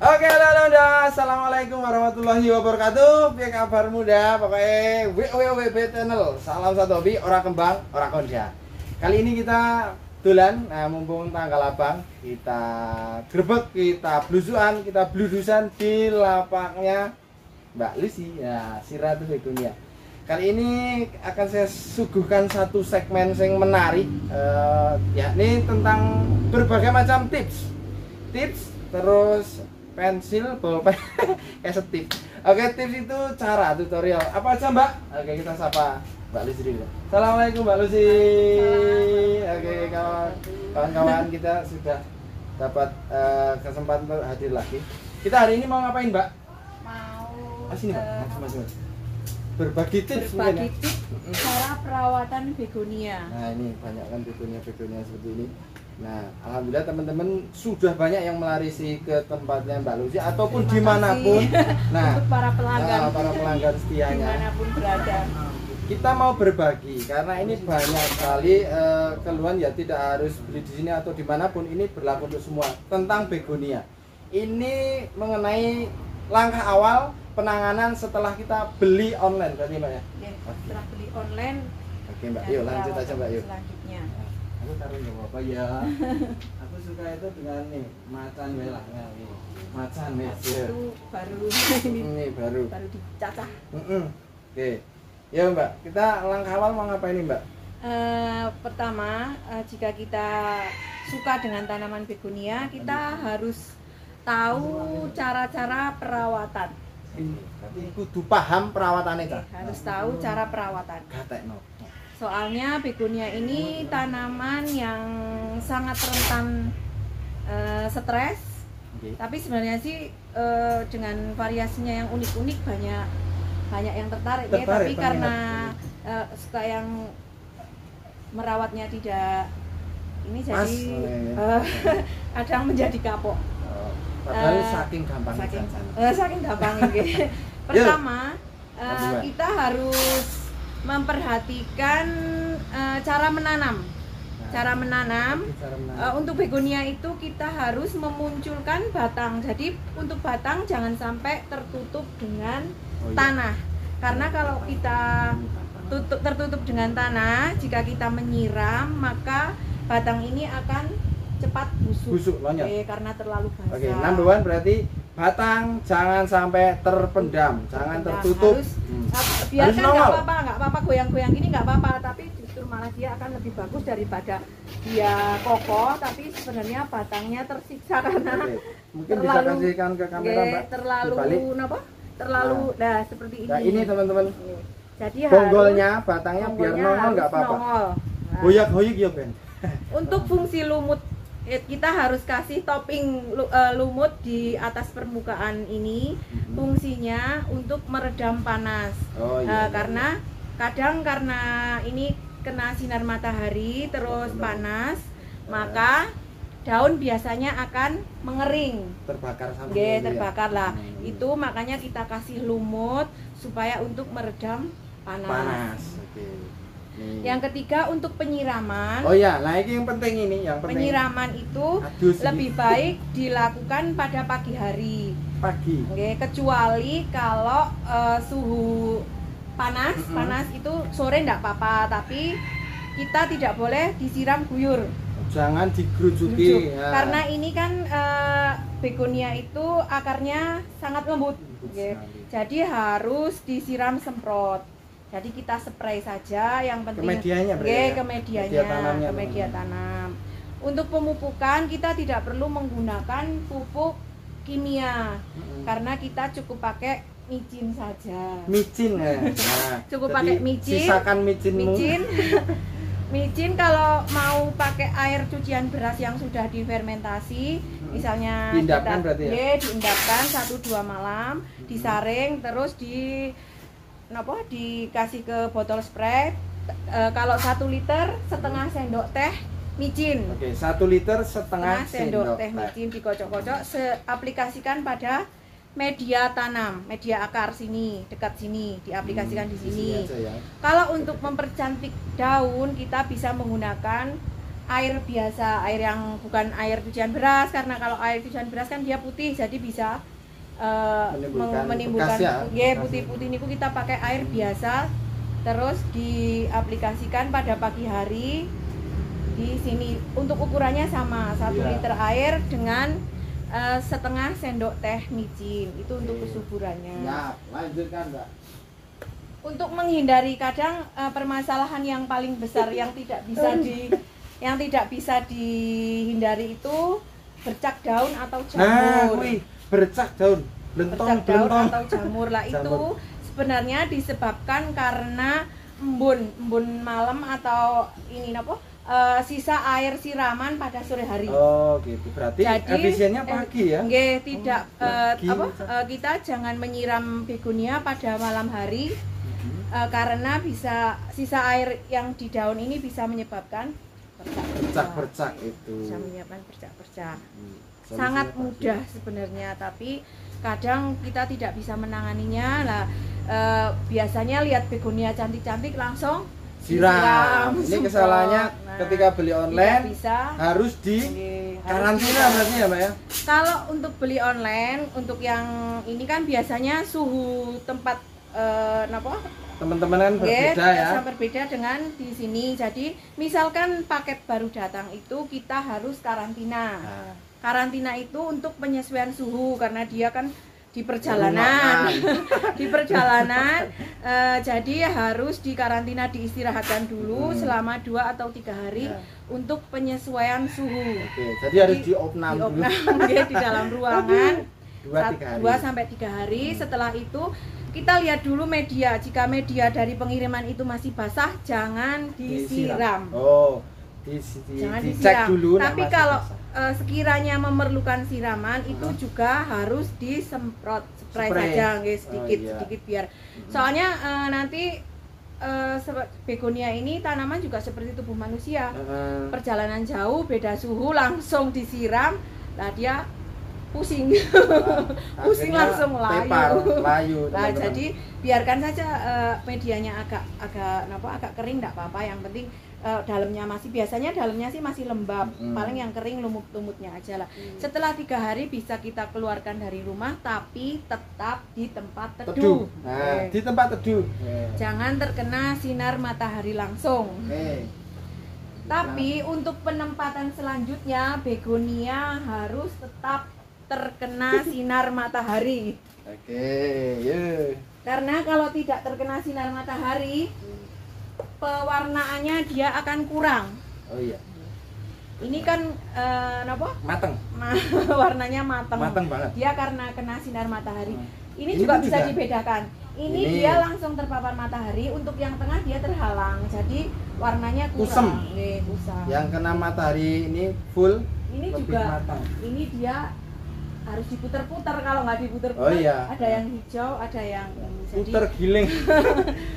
Oke, halo muda. Assalamualaikum warahmatullahi wabarakatuh. Piye kabar muda? Pokoknya WWB channel. Salam satu hobi, ora kembang, ora konja. Kali ini kita dolan, nah mumpung tanggal abang, kita grebek, kita blusuan, kita bludusan di lapaknya Mbak Lucy. Ya, Siratu Begonia. Kali ini akan saya suguhkan satu segmen yang menarik, yakni tentang berbagai macam tips, terus pensil, bolpen, kayak setip. Oke, tips itu cara tutorial apa aja Mbak? Oke, kita sapa Mbak Lucy dulu. Assalamualaikum Mbak Lucy. Oke, kawan-kawan kita sudah dapat kesempatan untuk hadir lagi. Kita hari ini mau ngapain Mbak? Mau Sini Mbak, mas. Berbagi tips berbagi mungkin, tips cara perawatan begonia. Nah ini banyak kan begonia seperti ini. Nah alhamdulillah teman-teman sudah banyak yang melarisi ke tempatnya Mbak Lucy ataupun dimanapun. Nah untuk para pelanggan setianya dimanapun berada. Kita mau berbagi karena ini banyak sekali keluhan, ya tidak harus beli di sini atau dimanapun, ini berlaku untuk semua tentang begonia. Ini mengenai langkah awal penanganan setelah kita beli online berarti Mbak ya? Ya, setelah beli online. Oke Mbak, yuk lanjut aja Mbak yuk. Selanjutnya. Aku taruh nggak apa-apa ya. Aku suka itu dengan nih macan merah, nih macan mesir. Itu baru Ini baru dicacah. Oke, ya Mbak, kita langkah awal mau ngapain nih Mbak? Pertama, jika kita suka dengan tanaman begonia, kita harus tahu cara-cara perawatan. Ini, tapi kudu paham perawatannya Kak. Harus tahu cara perawatan. Gatekno. Soalnya begonia ini tanaman yang sangat rentan stres. Oke. Tapi sebenarnya sih dengan variasinya yang unik-unik banyak yang tertarik ya. Tapi karena suka yang merawatnya tidak ini jadi kadang menjadi kapok. Padahal saking gampang saking gampang ini. Pertama, kita harus memperhatikan cara menanam. Cara menanam untuk begonia itu kita harus memunculkan batang. Jadi untuk batang jangan sampai tertutup dengan tanah. Karena kalau kita tertutup dengan tanah, jika kita menyiram maka batang ini akan cepat busuk lonyot. Karena terlalu basah. Oke, number one berarti batang jangan sampai terpendam, jangan tertutup. Biarkan nggak apa-apa goyang-goyang gini nggak apa-apa, tapi justru malah dia akan lebih bagus daripada dia kokoh tapi sebenarnya batangnya tersiksa karena mungkin bisa kasihkan ke kamera Mbak. Terlalu nah seperti ini. Nah ini teman-teman. Jadi bonggolnya, batangnya biar nongol nggak apa-apa. Hoyak-hoyak ya Ben. Untuk fungsi lumut kita harus kasih topping lumut di atas permukaan ini. Fungsinya untuk meredam panas. Karena kadang karena ini kena sinar matahari terus panas, maka daun biasanya akan mengering, terbakar lah. Itu makanya kita kasih lumut supaya untuk meredam panas. Yang ketiga untuk penyiraman. Oh ya, nah ini yang penting ini, penyiraman itu lebih baik dilakukan pada pagi hari. Kecuali kalau suhu panas itu sore enggak apa-apa, tapi kita tidak boleh disiram guyur. Jangan digerujuki. Karena ini kan begonia itu akarnya sangat lembut. Jadi harus disiram semprot. Jadi kita spray saja, yang penting ke media tanam. Untuk pemupukan kita tidak perlu menggunakan pupuk kimia, karena kita cukup pakai micin saja. Micin ya. Nah, cukup pakai micin. Sisakan micinmu. Micin kalau mau pakai air cucian beras yang sudah difermentasi, misalnya diendapkan berarti ya? Diendapkan 1-2 malam, disaring terus dikasih ke botol spray. Kalau 1 liter setengah sendok teh micin. Oke, 1 liter setengah sendok teh micin dikocok-kocok, aplikasikan pada media tanam, media akar sini, dekat sini, diaplikasikan di sini. Kalau untuk mempercantik daun kita bisa menggunakan air biasa, air yang bukan air cucian beras, karena kalau air cucian beras kan dia putih, jadi bisa menimbulkan putih-putih. Niku kita pakai air biasa, terus diaplikasikan pada pagi hari. Di sini untuk ukurannya sama, 1 liter air dengan setengah sendok teh micin, itu untuk kesuburannya. Ya, lanjutkan Mbak. Untuk menghindari kadang permasalahan yang paling besar yang tidak bisa dihindari itu bercak daun atau jamur. Bercak daun, bercak daun atau jamur lah itu sebenarnya disebabkan karena embun malam atau ini sisa air siraman pada sore hari. Oh gitu, berarti jadi, efisiennya pagi ya? Tidak, kita jangan menyiram begonia pada malam hari, karena sisa air yang di daun ini bisa menyebabkan bercak-bercak itu. Bisa menyebabkan bercak-bercak. Sangat mudah sebenarnya, tapi kadang kita tidak bisa menanganinya lah. Biasanya lihat begonia cantik-cantik langsung siram. Ini kesalahannya ketika beli online harus di karantina berarti ya Mbak ya? Kalau untuk beli online, untuk yang ini kan biasanya suhu tempat teman-teman kan berbeda ya. Berbeda dengan di sini. Jadi misalkan paket baru datang itu kita harus karantina. Karantina itu untuk penyesuaian suhu karena dia kan di perjalanan jadi harus dikarantina, diistirahatkan dulu selama 2 atau 3 hari untuk penyesuaian suhu. Jadi harus diopnam dulu di dalam ruangan 2 sampai 3 hari. Setelah itu kita lihat dulu media, jika media dari pengiriman itu masih basah jangan disiram. Jangan dicek dulu. Tapi kalau sekiranya memerlukan siraman itu juga harus disemprot spray saja, sedikit biar. Soalnya nanti begonia ini tanaman juga seperti tubuh manusia. Perjalanan jauh, beda suhu, langsung disiram, lah dia pusing. Pusing langsung layu. Nah, jadi biarkan saja medianya agak kering, enggak apa-apa, yang penting dalamnya dalamnya sih masih lembab, paling yang kering lumut-lumutnya aja lah. Setelah 3 hari bisa kita keluarkan dari rumah, tapi tetap di tempat teduh. Di tempat teduh. Jangan terkena sinar matahari langsung. Tapi untuk penempatan selanjutnya begonia harus tetap terkena sinar matahari. Karena kalau tidak terkena sinar matahari, pewarnaannya dia akan kurang. Ini kan mateng. Warnanya mateng banget. Dia karena kena sinar matahari. Ini juga bisa dibedakan. Ini dia langsung terpapar matahari, untuk yang tengah dia terhalang. Jadi warnanya kurang. Kusam. Yang kena matahari ini full. Ini juga matang. Ini dia harus diputer-puter, kalau nggak diputer-puter ada yang hijau, ada yang puter giling.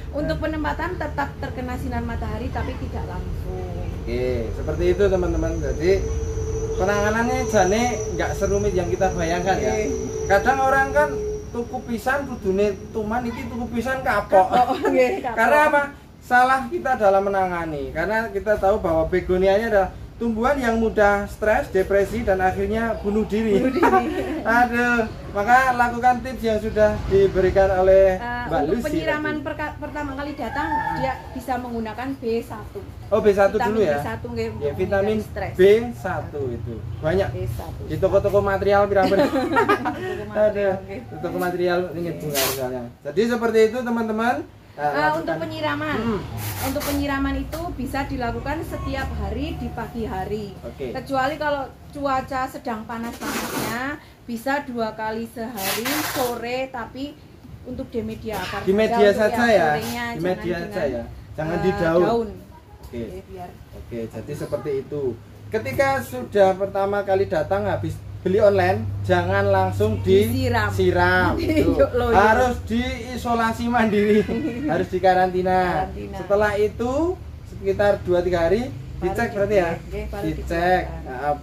Untuk penempatan tetap terkena sinar matahari tapi tidak langsung. Seperti itu teman-teman. Jadi penanganannya jane nggak serumit yang kita bayangkan ya. Kadang orang kan tuku pisan kudune tuman, iki tuku pisan kapok. Karena apa? Salah kita dalam menangani. Karena kita tahu bahwa begonianya adalah tumbuhan yang mudah stres, depresi, dan akhirnya bunuh diri. Aduh, maka lakukan tips yang sudah diberikan oleh Mbak Lucy. Untuk penyiraman pertama kali datang, dia bisa menggunakan B1. B1 dulu ya? Vitamin B1 itu banyak B1. di toko-toko material pirang-pirang. Ada di toko material ini bunga misalnya. Jadi seperti itu teman-teman. Untuk penyiraman itu bisa dilakukan setiap hari di pagi hari. Kecuali kalau cuaca sedang panas-panasnya bisa 2 kali sehari sore, tapi untuk di media akar. Di media saja ya. Di media saja ya. Jangan di daun. Jadi seperti itu. Ketika sudah pertama kali datang habis beli online, jangan langsung disiram. Harus diisolasi mandiri, harus dikarantina. Setelah itu sekitar 2-3 hari dicek berarti ya. Dicek.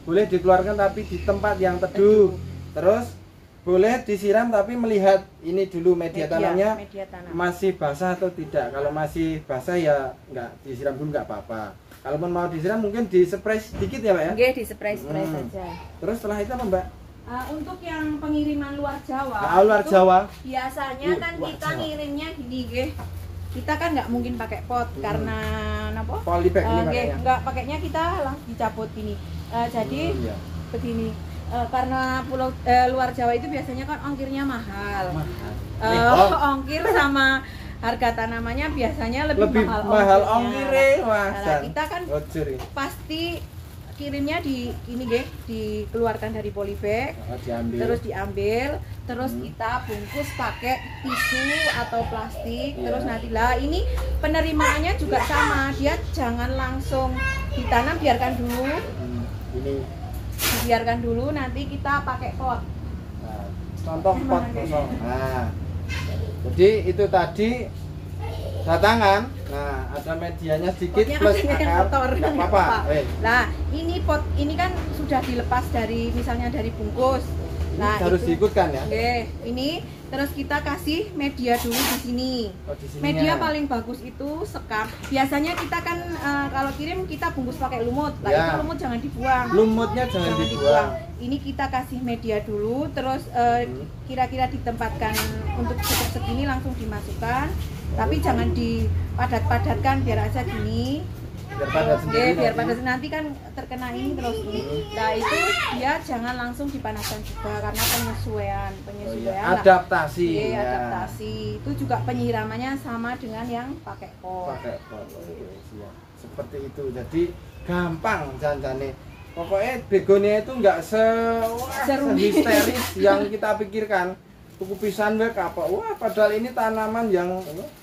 Boleh dikeluarkan tapi di tempat yang teduh. Terus boleh disiram tapi melihat ini dulu media tanamnya masih basah atau tidak. Kalau masih basah ya nggak disiram dulu, nggak apa-apa. Kalaupun mau disiram mungkin di spray sedikit ya Mbak ya? Oke, di spray-spray saja. Terus setelah itu apa Mbak? Untuk yang pengiriman luar Jawa, luar Jawa biasanya kan kita ngirimnya gini, nggih. Kita kan nggak mungkin pakai pot karena apa? Polybag ini pakainya. Nggak pakainya kita langsung dicabut gini. Jadi begini. Karena pulau luar Jawa itu biasanya kan ongkirnya mahal. Ongkir sama harga tanamannya biasanya lebih mahal ongkirnya. Nah, kita kan pasti kirimnya di ini nggih, dikeluarkan dari polybag, terus diambil, terus kita bungkus pakai tisu atau plastik, terus nanti lah ini penerimaannya juga sama, dia jangan langsung ditanam, biarkan dulu. Dibiarkan dulu, nanti kita pakai pot. Nah, contoh pot kosong. Nah, jadi itu tadi datangan. Nah, ada medianya sedikit plus akar. Enggak apa-apa. Nah, ini pot ini kan sudah dilepas dari misalnya dari bungkus. Nah, harus diikutkan ya. Oke, ini terus kita kasih media dulu di sini. Media paling bagus itu sekam. Biasanya kita kan kalau kirim kita bungkus pakai lumut. Lah itu lumut jangan dibuang. Lumutnya jangan dibuang. Ini kita kasih media dulu, terus kira-kira ditempatkan untuk cukup segini langsung dimasukkan. Tapi jangan dipadat-padatkan, biar aja gini. Biar padat nanti kan terkena ini terus ini. Nah itu dia jangan langsung dipanaskan juga karena penyesuaian. Adaptasi. Adaptasi. Itu juga penyiramannya sama dengan yang pakai pot. Seperti itu. Jadi gampang janjane. Pokoknya begonia itu nggak sehisteris yang kita pikirkan. Tuku pisan wae kapok. Wah, padahal ini tanaman yang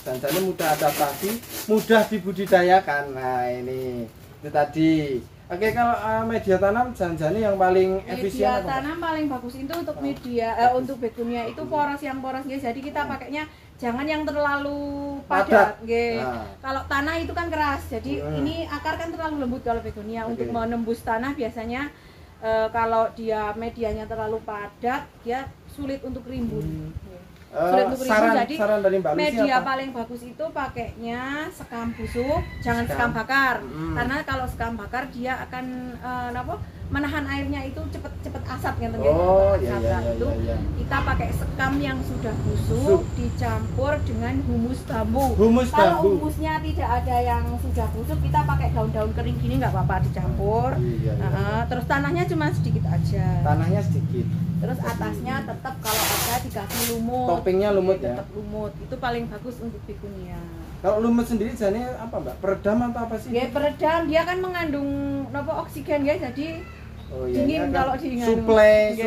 janjane mudah adaptasi, mudah dibudidayakan. Nah, ini itu tadi. Oke, kalau media tanam janjane yang paling efisien media tanam paling bagus itu untuk media untuk begonia itu poros yang poros nggih. Jadi kita pakainya jangan yang terlalu padat nggih. Kalau tanah itu kan keras. Jadi ini akar kan terlalu lembut kalau begonia. Untuk menembus tanah biasanya kalau dia medianya terlalu padat, dia sulit untuk rimbun. Jadi saran dari Mbak Lucy media apa? paling bagus itu pakainya sekam busuk, jangan sekam bakar. Karena kalau sekam bakar dia akan menahan airnya itu cepet asap gitu. Kita pakai sekam yang sudah busuk dicampur dengan humus bambu. Kalau humusnya tidak ada yang sudah busuk, kita pakai daun-daun kering gini nggak apa-apa dicampur. Terus tanahnya cuma sedikit aja. Tanahnya sedikit. Terus atasnya tetap kalau ada dikasih lumut. Toppingnya lumut ya. Tetap lumut. Itu paling bagus untuk begonia. Kalau lumut sendiri jadinya apa Mbak? Peredam atau apa sih? Ya peredam, dia kan mengandung oksigen ya, jadi dingin kalau dingin. Suplai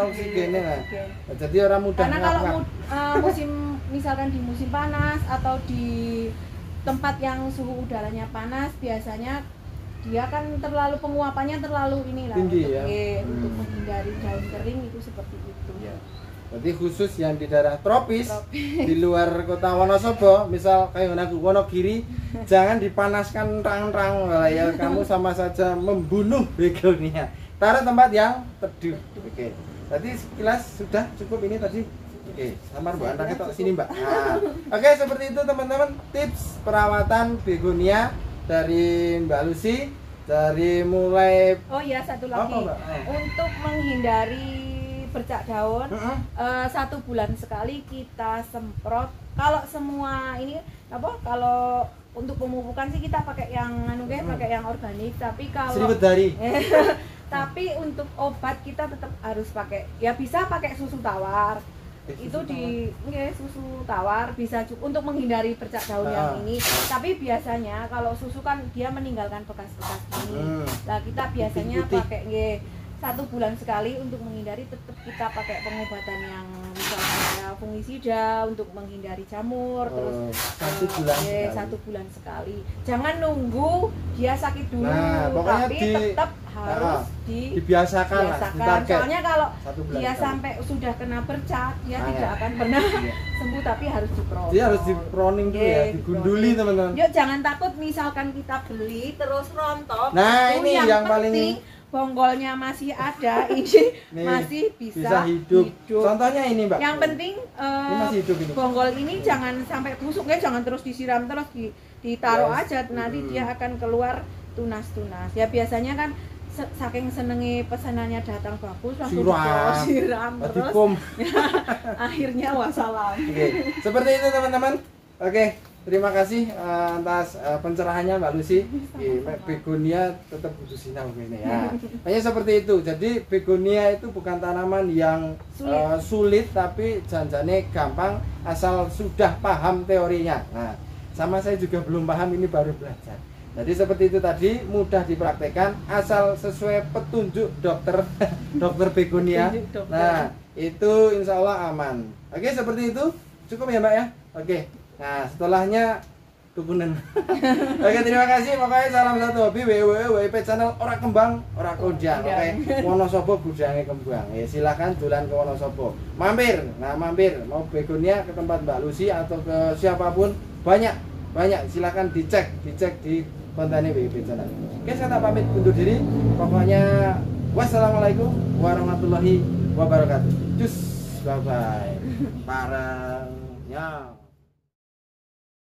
oksigennya. Jadi orang mudah. Karena kalau misalkan di musim panas atau di tempat yang suhu udaranya panas, biasanya dia kan terlalu penguapannya terlalu tinggi ya. Untuk menghindari daun kering itu seperti itu. Berarti khusus yang di daerah tropis. Di luar kota Wonosobo, misal kayak Wonogiri, jangan dipanaskan terang-terang ya, kamu sama saja membunuh begonia. Taruh tempat yang teduh. Oke. Tadi sekilas sudah cukup ini tadi. Oke, samar Bu anaknya ke sini Mbak. Nah, oke, seperti itu teman-teman tips perawatan begonia dari Mbak Lucy, dari mulai satu lagi untuk menghindari bercak daun 1 bulan sekali kita semprot. Kalau semua ini kalau untuk pemupukan sih kita pakai yang pakai yang organik, tapi kalau tapi untuk obat kita tetap harus pakai bisa pakai susu tawar. Susu tawar bisa cukup untuk menghindari bercak daun yang ini. Tapi biasanya kalau susu kan dia meninggalkan bekas-bekas ini. Nah kita biasanya pakai 1 bulan sekali untuk menghindari, tetap kita pakai pengobatan yang misalnya fungisida untuk menghindari jamur. Terus 1 bulan sekali. Jangan nunggu dia sakit dulu, tapi tetap harus dibiasakan. Soalnya kalau dia sampai sudah kena bercak, dia tidak akan pernah sembuh, tapi harus diprowning. Dia harus diproning dulu ya, digunduli teman-teman. Yuk jangan takut misalkan kita beli terus rontok. Nah ini yang paling bonggolnya masih ada, ini masih bisa hidup. Contohnya ini Mbak. Yang penting ini masih hidup ini. Bonggol ini jangan sampai busuk ya, jangan terus disiram terus ditaruh aja, nanti dia akan keluar tunas-tunas. Ya biasanya kan saking senengi pesanannya datang bagus langsung siram terus ya, akhirnya wassalam. Oke, seperti itu teman-teman. Oke, terima kasih atas pencerahannya Mbak Lucy. Begonia tetap butuh sinau ini ya. Hanya seperti itu. Jadi begonia itu bukan tanaman yang sulit tapi janjane gampang asal sudah paham teorinya. Nah, sama saya juga belum paham, ini baru belajar. Jadi seperti itu tadi, mudah dipraktekkan asal sesuai petunjuk dokter dokter begonia. Nah, itu insya Allah aman. Oke, seperti itu cukup ya Mbak ya. Oke, nah setelahnya tukunan. Oke, terima kasih. Pokoknya salam satu hobi WIP channel ora kembang ora kondang. Oke, Wonosobo gudange kembang. Ya silakan dolan ke Wonosobo. Mampir. Nah, mampir mau begonia ke tempat Mbak Lucy atau ke siapapun, banyak silakan dicek di kontennya WIP channel. Oke, saya tak pamit undur diri. Pokoknya wassalamualaikum warahmatullahi wabarakatuh. Cus, bye bye. Parangnya.